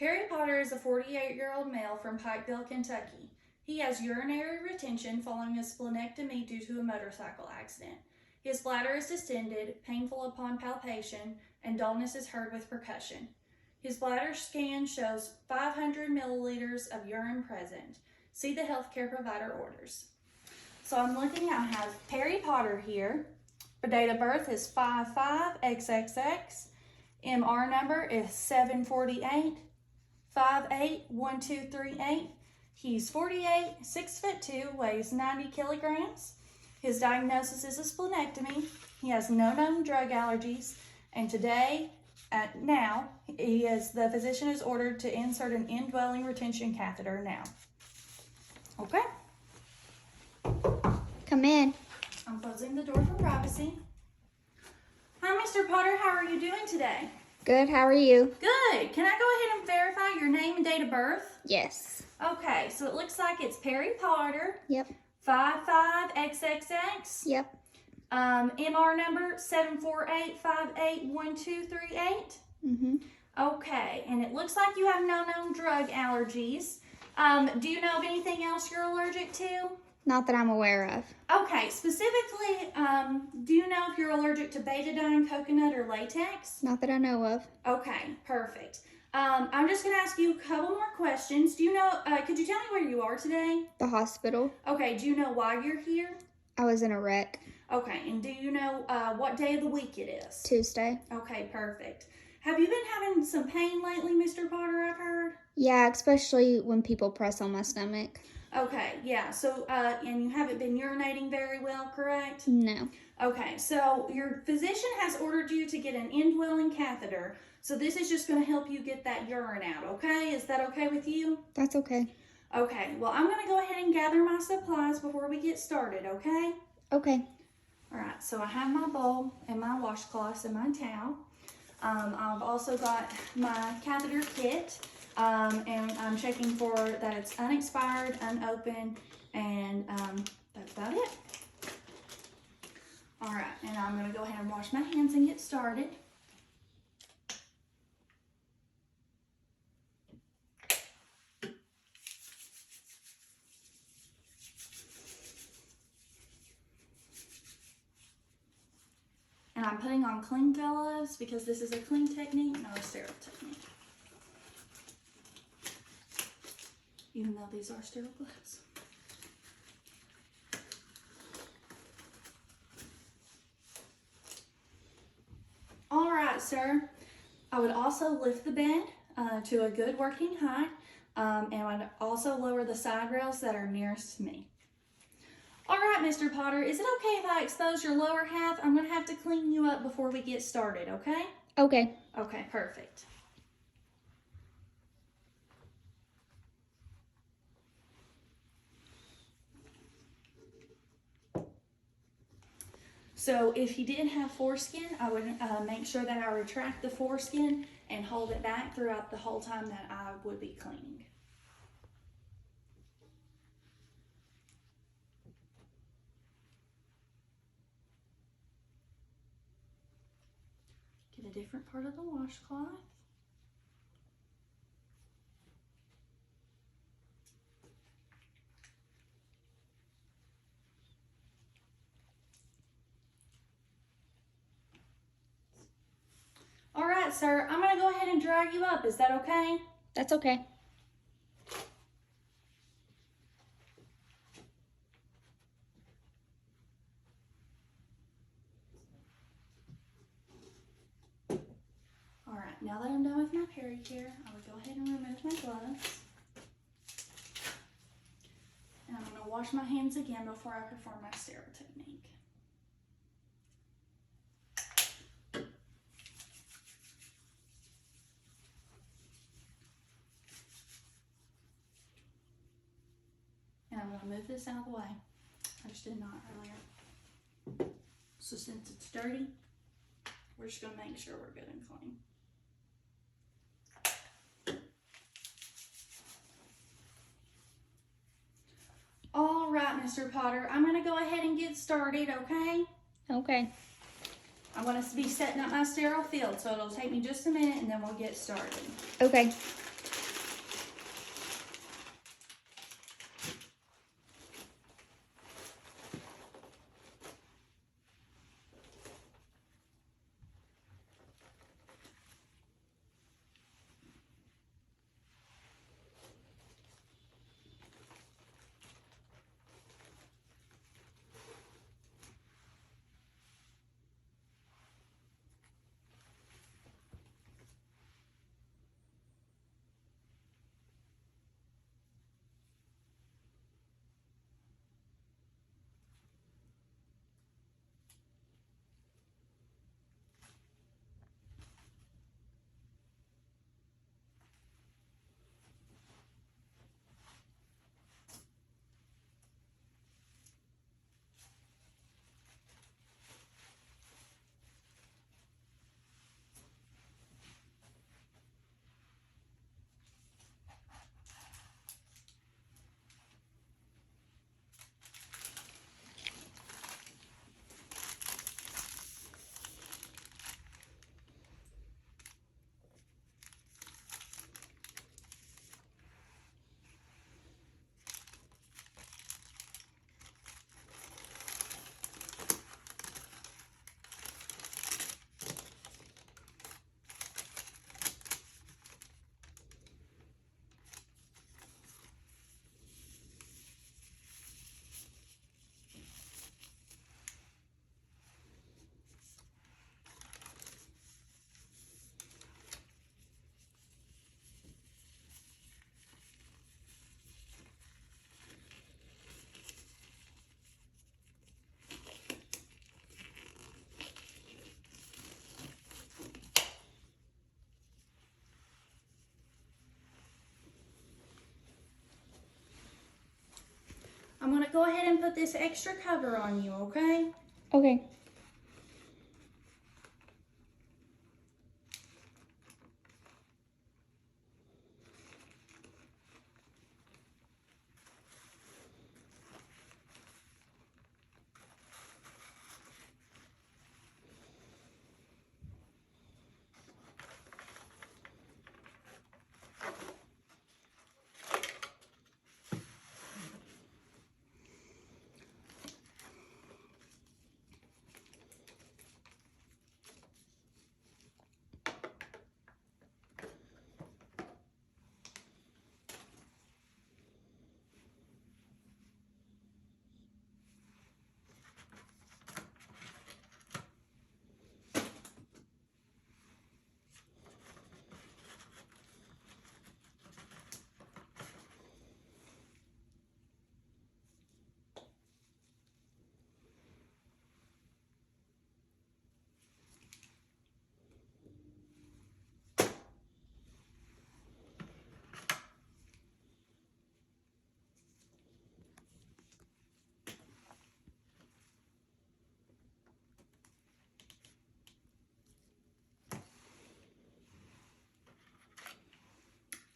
Perry Potter is a 48-year-old male from Pikeville, Kentucky. He has urinary retention following a splenectomy due to a motorcycle accident. His bladder is distended, painful upon palpation, and dullness is heard with percussion. His bladder scan shows 500 milliliters of urine present. See the healthcare provider orders. So I'm looking, I have Perry Potter here. Her date of birth is 55XXX. MR number is 748 581238. He's 48, 6'2", weighs 90 kilograms. His diagnosis is a splenectomy. He has no known drug allergies. And today, the physician is ordered to insert an indwelling retention catheter now. Okay? Come in. I'm closing the door for privacy. Hi, Mr. Potter. How are you doing today? Good, how are you? Good. Can I go ahead and verify your name and date of birth? Yes. Okay, so it looks like it's Perry Potter. Yep. 55XXX. Yep. MR number 748581238. Mm-hmm. Okay, and it looks like you have no known drug allergies. Do you know of anything else you're allergic to? Not that I'm aware of. Okay, specifically, do you know if you're allergic to betadine, coconut, or latex? Not that I know of. Okay, perfect. I'm just going to ask you a couple more questions. Do you know, could you tell me where you are today? The hospital. Okay, do you know why you're here? I was in a wreck. Okay, and do you know what day of the week it is? Tuesday. Okay, perfect. Have you been having some pain lately, Mr. Potter, I've heard? Yeah, especially when people press on my stomach. Okay, yeah, so, and you haven't been urinating very well, correct? No. Okay, so your physician has ordered you to get an indwelling catheter, so this is just going to help you get that urine out, okay? Is that okay with you? That's okay. Okay, well, I'm going to go ahead and gather my supplies before we get started, okay? Okay. All right, so I have my bowl and my washcloths and my towel. I've also got my catheter kit, and I'm checking for that it's unexpired, unopened, and that's about it. All right, and I'm going to go ahead and wash my hands and get started. And I'm putting on clean gloves because this is a clean technique, not a sterile technique. Even though these are sterile gloves. All right, sir. I would also lift the bed to a good working height, and I would also lower the side rails that are nearest to me. All right, Mr. Potter, is it okay if I expose your lower half? I'm going to have to clean you up before we get started, okay? Okay. Okay, perfect. So if you did have foreskin, I would make sure that I retract the foreskin and hold it back throughout the whole time that I would be cleaning. Get a different part of the washcloth. All right, sir, I'm going to go ahead and dry you up. Is that okay? That's okay. All right, now that I'm done with my pericure, I will go ahead and remove my gloves. And I'm going to wash my hands again before I perform my sterile technique. And I'm going to move this out of the way. I just did not earlier. So since it's dirty, we're just going to make sure we're good and clean. All right, Mr. Potter, I'm going to go ahead and get started, okay? Okay. I'm going to be setting up my sterile field, so it'll take me just a minute and then we'll get started. Okay. go ahead and put this extra cover on you, okay? Okay.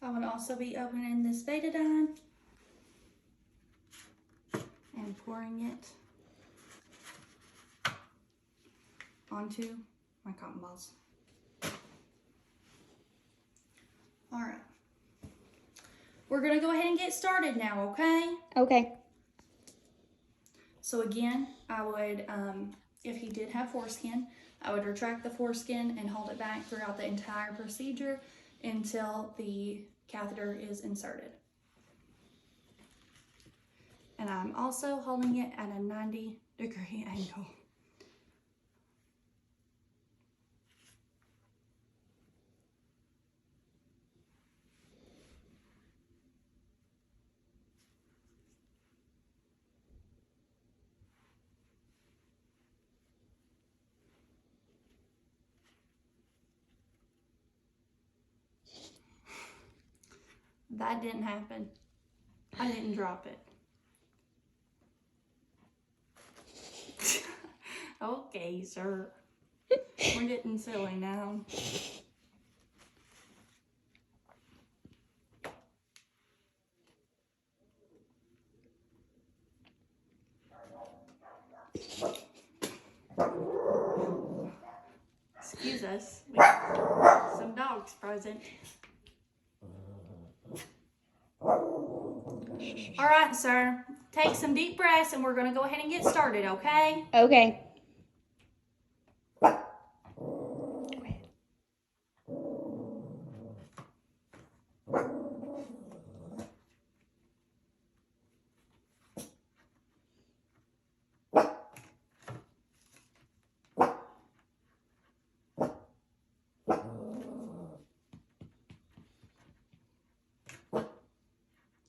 I would also be opening this betadine and pouring it onto my cotton balls. All right. We're gonna go ahead and get started now, okay? Okay. So again, I would, if he did have foreskin, I would retract the foreskin and hold it back throughout the entire procedure until the catheter is inserted. And I'm also holding it at a 90-degree angle. That didn't happen. I didn't drop it. Okay, sir. We're getting silly now. Excuse us. We have some dogs present. All right, sir. Take some deep breaths and we're going to go ahead and get started, okay? Okay.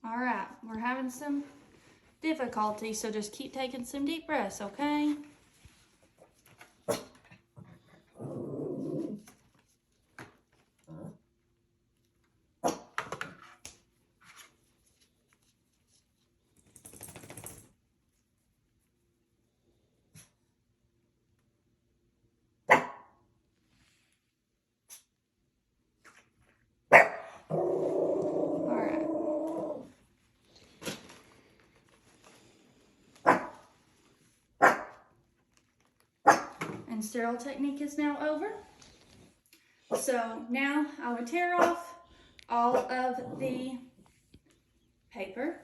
All right, we're having some difficulty, so just keep taking some deep breaths, okay? And sterile technique is now over. So now I would tear off all of the paper.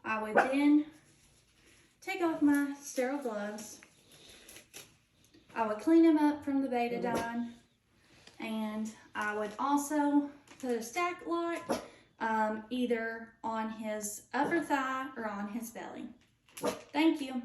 I would then take off my sterile gloves. I would clean them up from the betadine, and I would also put a stack lock either on his upper thigh or on his belly. Thank you.